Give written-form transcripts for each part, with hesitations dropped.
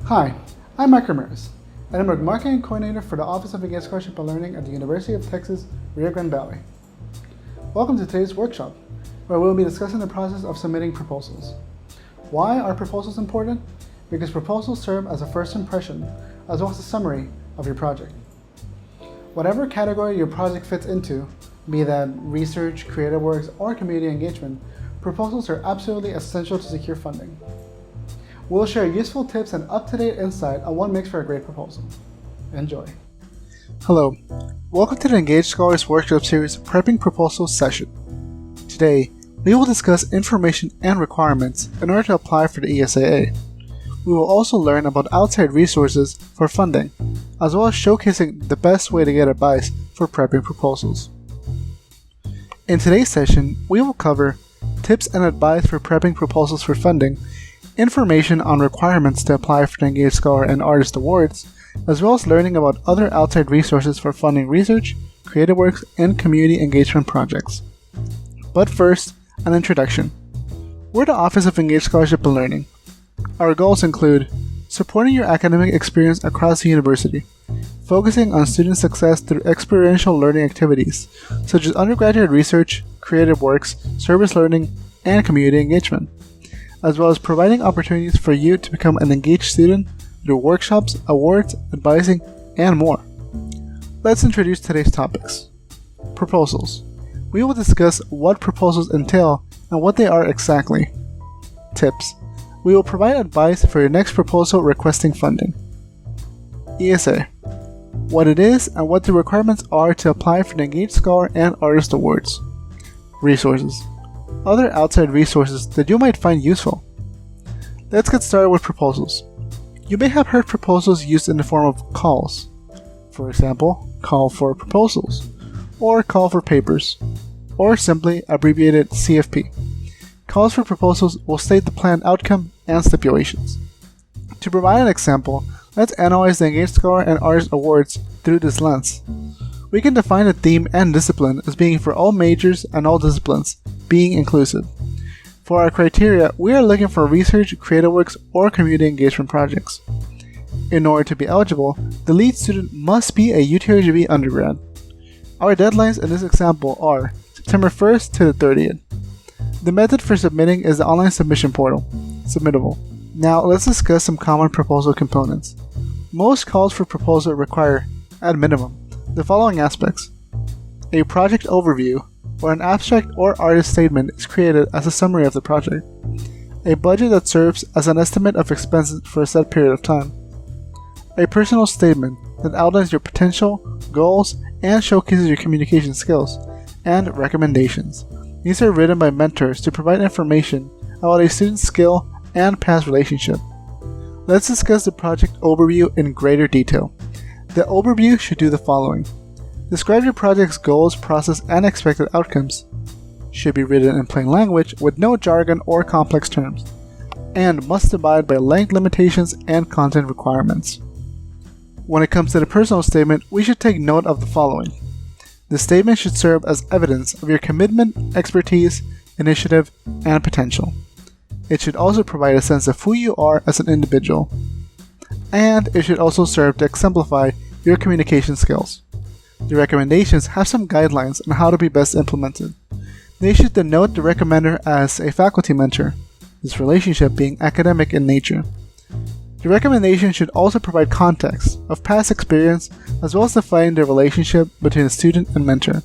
Hi, I'm Mike Ramirez, and I'm a marketing coordinator for the Office of Engaged Scholarship and Learning at the University of Texas, Rio Grande Valley. Welcome to today's workshop, where we'll be discussing the process of submitting proposals. Why are proposals important? Because proposals serve as a first impression, as well as a summary of your project. Whatever category your project fits into, be that research, creative works, or community engagement, proposals are absolutely essential to secure funding. We'll share useful tips and up-to-date insight on what makes for a great proposal. Enjoy. Hello, welcome to the Engaged Scholars Workshop Series Prepping Proposals session. Today, we will discuss information and requirements in order to apply for the ESAA. We will also learn about outside resources for funding, as well as showcasing the best way to get advice for prepping proposals. In today's session, we will cover tips and advice for prepping proposals for funding, information on requirements to apply for the Engaged Scholar and Artist Awards, as well as learning about other outside resources for funding research, creative works, and community engagement projects. But first, an introduction. We're the Office of Engaged Scholarship and Learning. Our goals include supporting your academic experience across the university, focusing on student success through experiential learning activities, such as undergraduate research, creative works, service learning, and community engagement, as well as providing opportunities for you to become an engaged student through workshops, awards, advising, and more. Let's introduce today's topics. Proposals. We will discuss what proposals entail and what they are exactly. Tips. We will provide advice for your next proposal requesting funding. ESA. What it is and what the requirements are to apply for the Engaged Scholar and Artist Awards. Resources. Other outside resources that you might find useful. Let's get started with proposals. You may have heard proposals used in the form of calls. For example, call for proposals, or call for papers, or simply abbreviated CFP. Calls for proposals will state the planned outcome and stipulations. To provide an example, let's analyze the Engaged Scholar and Artist Awards through this lens. We can define the theme and discipline as being for all majors and all disciplines, being inclusive. For our criteria, we are looking for research, creative works, or community engagement projects. In order to be eligible, the lead student must be a UTRGV undergrad. Our deadlines in this example are September 1st to the 30th. The method for submitting is the online submission portal, Submittable. Now let's discuss some common proposal components. Most calls for proposal require, at minimum, the following aspects. A project overview, where an abstract or artist statement is created as a summary of the project. A budget that serves as an estimate of expenses for a set period of time. A personal statement that outlines your potential, goals, and showcases your communication skills. And recommendations. These are written by mentors to provide information about a student's skill and past relationship. Let's discuss the project overview in greater detail. The overview should do the following. Describe your project's goals, process, and expected outcomes. Should be written in plain language with no jargon or complex terms, and must abide by length limitations and content requirements. When it comes to the personal statement, we should take note of the following. The statement should serve as evidence of your commitment, expertise, initiative, and potential. It should also provide a sense of who you are as an individual. And it should also serve to exemplify your communication skills. The recommendations have some guidelines on how to be best implemented. They should denote the recommender as a faculty mentor, this relationship being academic in nature. The recommendation should also provide context of past experience as well as define the relationship between the student and mentor.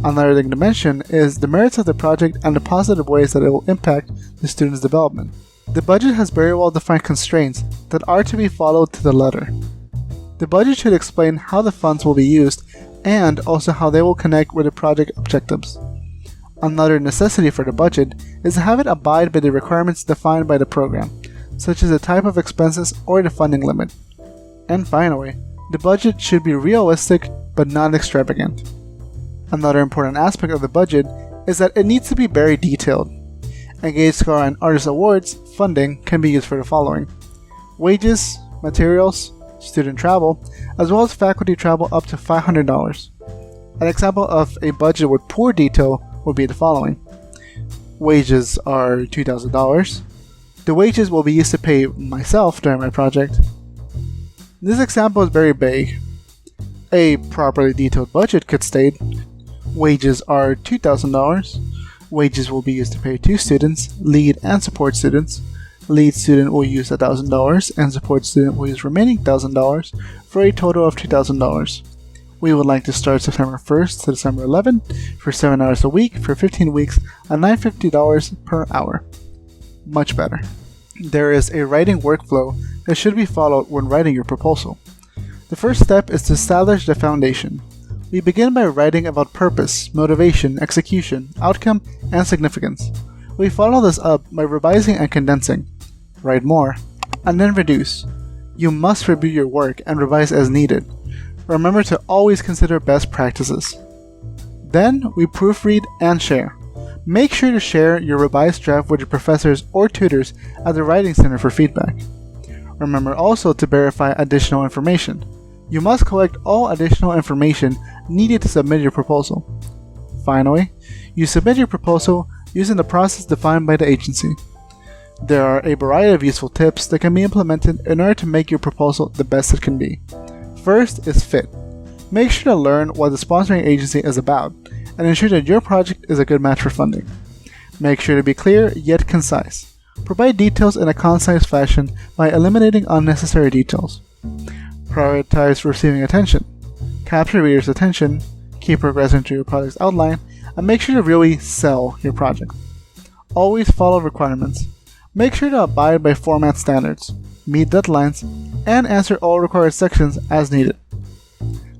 Another thing to mention is the merits of the project and the positive ways that it will impact the student's development. The budget has very well defined constraints that are to be followed to the letter. The budget should explain how the funds will be used and also how they will connect with the project objectives. Another necessity for the budget is to have it abide by the requirements defined by the program, such as the type of expenses or the funding limit. And finally, the budget should be realistic but not extravagant. Another important aspect of the budget is that it needs to be very detailed. Engaged Scholar and Artist Awards funding can be used for the following: wages, materials, student travel, as well as faculty travel up to $500. An example of a budget with poor detail would be the following. Wages are $2,000, The wages will be used to pay myself during my project. This example is very vague. A properly detailed budget could state, wages are $2,000. Wages will be used to pay 2 students, lead and support students. Lead student will use $1,000 and support student will use remaining $1,000 for a total of $2,000. We would like to start September 1st to December 11th for 7 hours a week for 15 weeks at $950 per hour. Much better. There is a writing workflow that should be followed when writing your proposal. The first step is to establish the foundation. We begin by writing about purpose, motivation, execution, outcome, and significance. We follow this up by revising and condensing. Write more, and then reduce. You must review your work and revise as needed. Remember to always consider best practices. Then we proofread and share. Make sure to share your revised draft with your professors or tutors at the Writing Center for feedback. Remember also to verify additional information. You must collect all additional information needed to submit your proposal. Finally, you submit your proposal using the process defined by the agency. There are a variety of useful tips that can be implemented in order to make your proposal the best it can be. First is fit. Make sure to learn what the sponsoring agency is about and ensure that your project is a good match for funding. Make sure to be clear yet concise. Provide details in a concise fashion by eliminating unnecessary details. Prioritize receiving attention. Capture readers' attention, keep progressing through your project's outline, and make sure to really sell your project. Always follow requirements. Make sure to abide by format standards, meet deadlines, and answer all required sections as needed.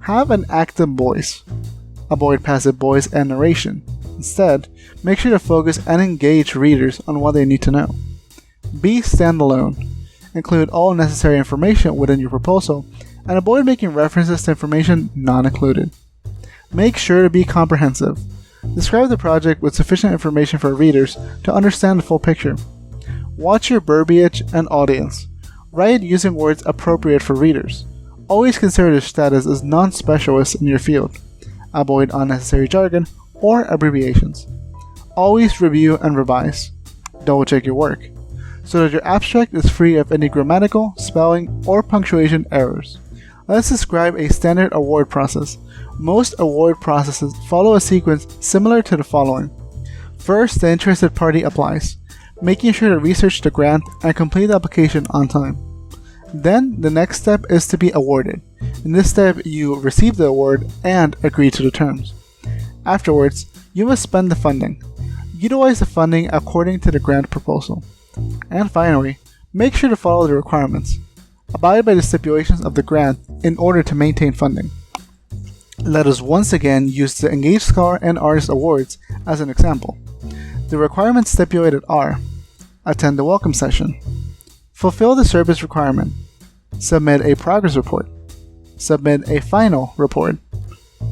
Have an active voice. Avoid passive voice and narration. Instead, make sure to focus and engage readers on what they need to know. Be standalone. Include all necessary information within your proposal and avoid making references to information not included. Make sure to be comprehensive. Describe the project with sufficient information for readers to understand the full picture. Watch your verbiage and audience. Write using words appropriate for readers. Always consider their status as non-specialists in your field. Avoid unnecessary jargon or abbreviations. Always review and revise. Double check your work, so that your abstract is free of any grammatical, spelling, or punctuation errors. Let's describe a standard award process. Most award processes follow a sequence similar to the following. First, the interested party applies, making sure to research the grant and complete the application on time. Then, the next step is to be awarded. In this step, you receive the award and agree to the terms. Afterwards, you must spend the funding. Utilize the funding according to the grant proposal. And finally, make sure to follow the requirements. Abide by the stipulations of the grant in order to maintain funding. Let us once again use the Engaged Scholar and Artist Awards as an example. The requirements stipulated are: attend the welcome session, fulfill the service requirement, submit a progress report, submit a final report,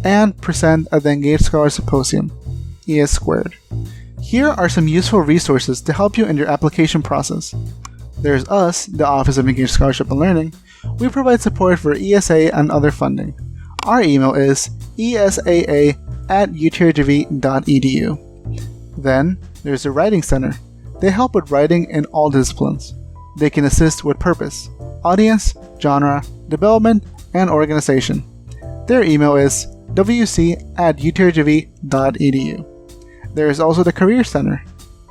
and present at the Engaged Scholar Symposium, ES². Here are some useful resources to help you in your application process. There's us, the Office of Engaged Scholarship and Learning. We provide support for ESA and other funding. Our email is esaa@utrgv.edu. Then, there's the Writing Center. They help with writing in all disciplines. They can assist with purpose, audience, genre, development, and organization. Their email is wc@utrgv.edu. There is also the Career Center.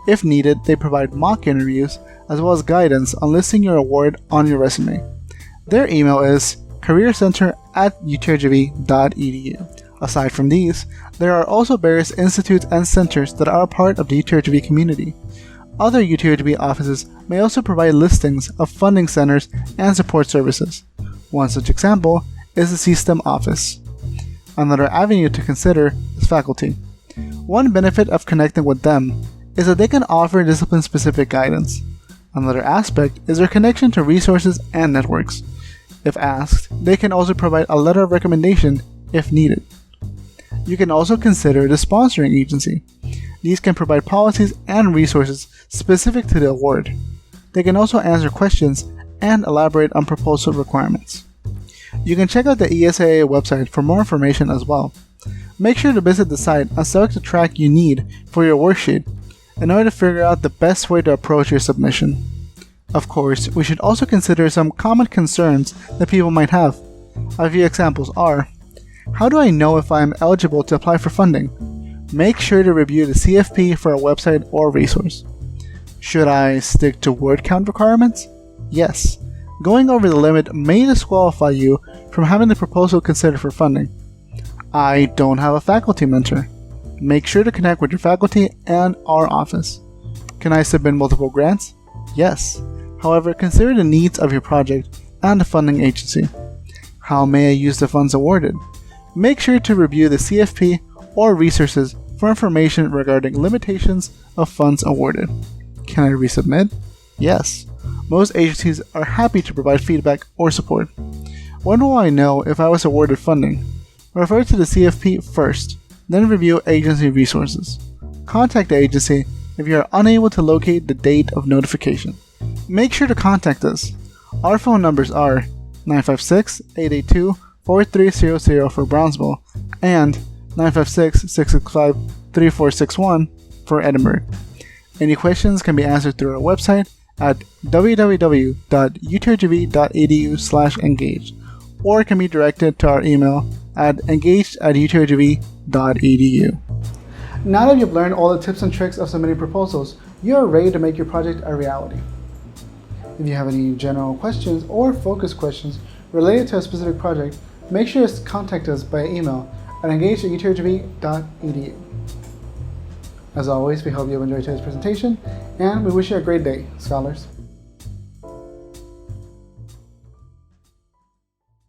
If needed, they provide mock interviews as well as guidance on listing your award on your resume. Their email is careercenter@utrgv.edu. Aside from these, there are also various institutes and centers that are a part of the UTRGV community. Other UTRGV offices may also provide listings of funding centers and support services. One such example is the C-STEM office. Another avenue to consider is faculty. One benefit of connecting with them is that they can offer discipline-specific guidance. Another aspect is their connection to resources and networks. If asked, they can also provide a letter of recommendation if needed. You can also consider the sponsoring agency. These can provide policies and resources specific to the award. They can also answer questions and elaborate on proposal requirements. You can check out the ESAA website for more information as well. Make sure to visit the site and select the track you need for your worksheet in order to figure out the best way to approach your submission. Of course, we should also consider some common concerns that people might have. A few examples are: how do I know if I am eligible to apply for funding? Make sure to review the CFP for a website or resource. Should I stick to word count requirements? Yes. Going over the limit may disqualify you from having the proposal considered for funding. I don't have a faculty mentor. Make sure to connect with your faculty and our office. Can I submit multiple grants? Yes. However, consider the needs of your project and the funding agency. How may I use the funds awarded? Make sure to review the CFP or resources for information regarding limitations of funds awarded. Can I resubmit? Yes. Most agencies are happy to provide feedback or support. When will I know if I was awarded funding? Refer to the CFP first, then review agency resources. Contact the agency if you are unable to locate the date of notification. Make sure to contact us. Our phone numbers are 956-882-4300 for Brownsville and 956-665-3461 for Edinburgh. Any questions can be answered through our website at www.utrgv.edu/engage, or can be directed to our email at engaged@utrgv.edu. Now that you've learned all the tips and tricks of submitting proposals, you are ready to make your project a reality. If you have any general questions or focus questions related to a specific project, make sure to contact us by email at engaged@utrgv.edu. As always, we hope you have enjoyed today's presentation, and we wish you a great day, scholars.